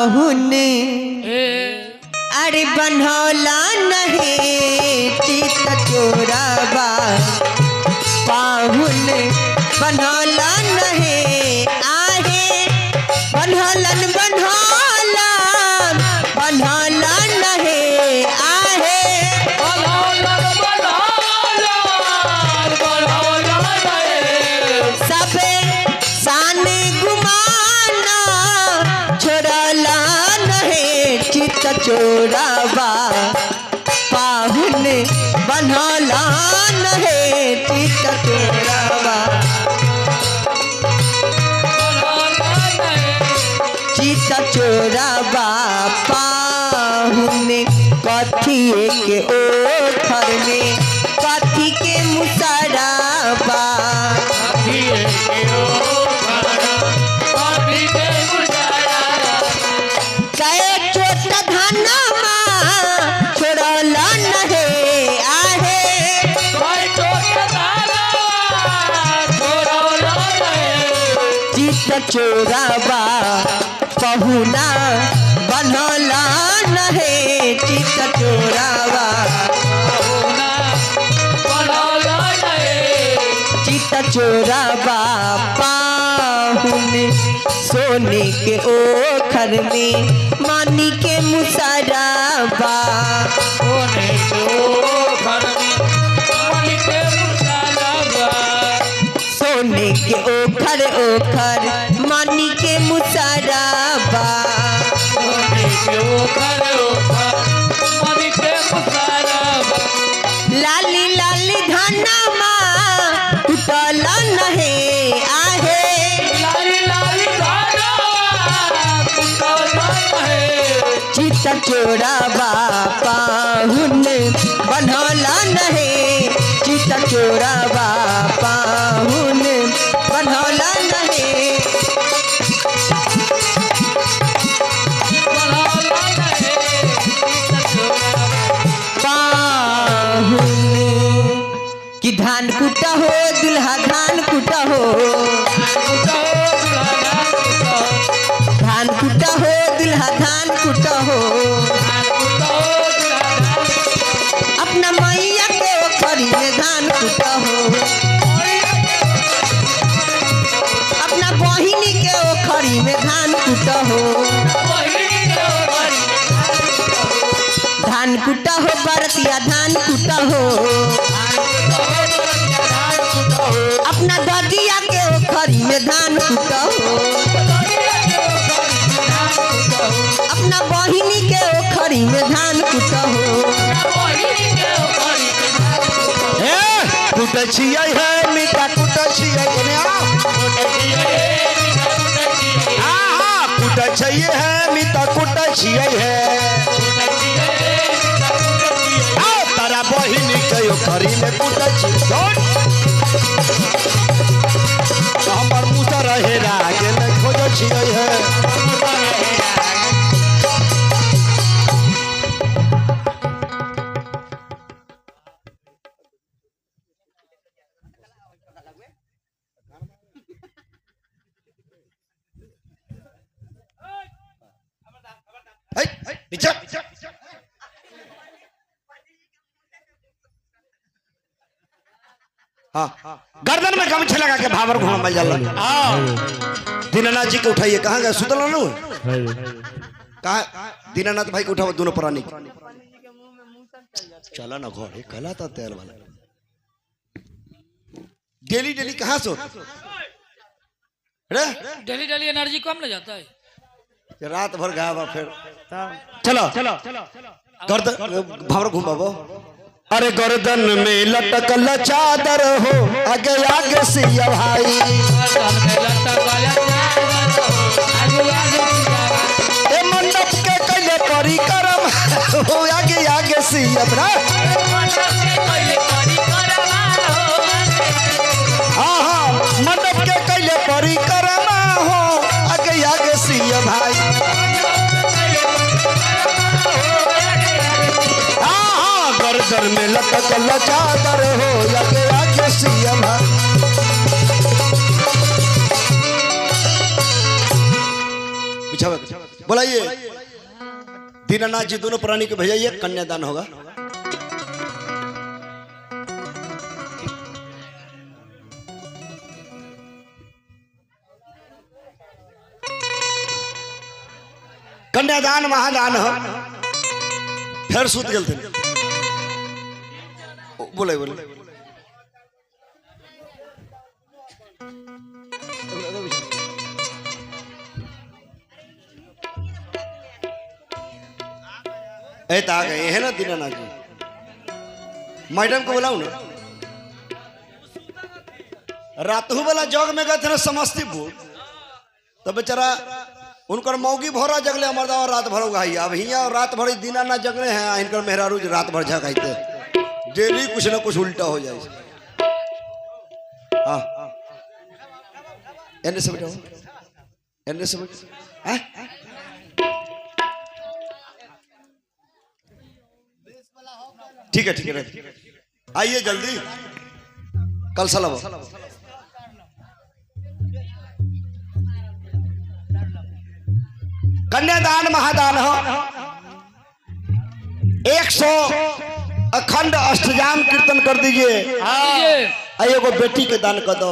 पाहुन अरे बनौला नहीं चित चोराबा पाहुन बनौला नहीं आहे बनौलन बनौलन बनौला नहीं आहे सबे सान गुमाना छोड़ला नहीं चित चोराबा पाहुन बनौला नहीं चित चोराबा चित चोराबा पाहुन कथी के ओठर में कथी के मुसराबा कए छोटा धनमा छोड़ला नहीं आहे चित चोराबा पहुना बनौला नहीं चित चोराबा चित चोराबा पाहुन सोने के ओखर में मानी के मुसराबा सोने के ओखर ओखर मानी के मुसराबा लाली लाली धनमा टूटला नहीं आहे चित चोराबा पाहुन बनौला नहीं चित चोराबा पाहुन बनौला नहीं पाहुन कि धान कुटा हो दुल्हा धान कुटा हो धान कुटा हो दुल्हा धान कुटा हो अपना मैया के ओखरी में धान कुटा हो अपना बहिनी के ओखरी में धान कुटा हो धान कुटा हो बरतिया धान कुटा हो अपना ददिया के ओखरी में धान कुटा हो अपना बहिनी के ओखरी में धान कुटा हो कुट छियै है मीठा कुट छियै कुट छियै है मीठा कुट छियै है तारा बहिनी के ओखरी में कुट छियै हमर मुसर हेरा गेल खोज छियै है गर्दन में गमछे लगा के भावर घुमा जाला दीनानाथ जी के उठाइए कहाँ गए सुतल नु कहाँ दीनानाथ भाई को उठाओ दोनों प्राणी चला ना घर कला था तेल वाला डेली डेली कहाँ सो डेली डेली एनर्जी कम ले जाता है रात भर गावा फिर चलो गर्दन भावर घुमाबो अरे गर्दन में लटकल चादर हो आगे आगे सिया भाई ए मंडप के कैले परिक्रम हो आगे आगे सिया हाँ मंडप के कैले परिक्रमा हो आगे आगे सिया भाई गर्दन में लटकल चादर हो आगे आगे सिया भाई बिछावा बुलाइए दीनानाथ जी दोनों प्राणी को भेजाइए, कन्यादान होगा। कन्यादान महादान हो। फिर सूत गए थे। बोले बोले आ गए है ना दीनानाथ जी। मैडम को बुलाऊ ना। रातहू वाला जग में गए थे ना समस्तीपुर, तो बेचारा उनकर मौगी भरा जगले मर्दा और रात भर उगाई। अब हिया और रात भर दीनानाथ जगले हैं, इनकर मेहरारू रात भर झगाइते डेली कुछ ना कुछ उल्टा हो जाए। हाँ एने से बैठो, एने से बैठो। ठीक है ठीक है, आइए जल्दी कल सलाम। कन्यादान महादान हो। 100 अखंड अष्टजाम कीर्तन कर दीजिए। कीजिए। आइए को बेटी के दान कर दो।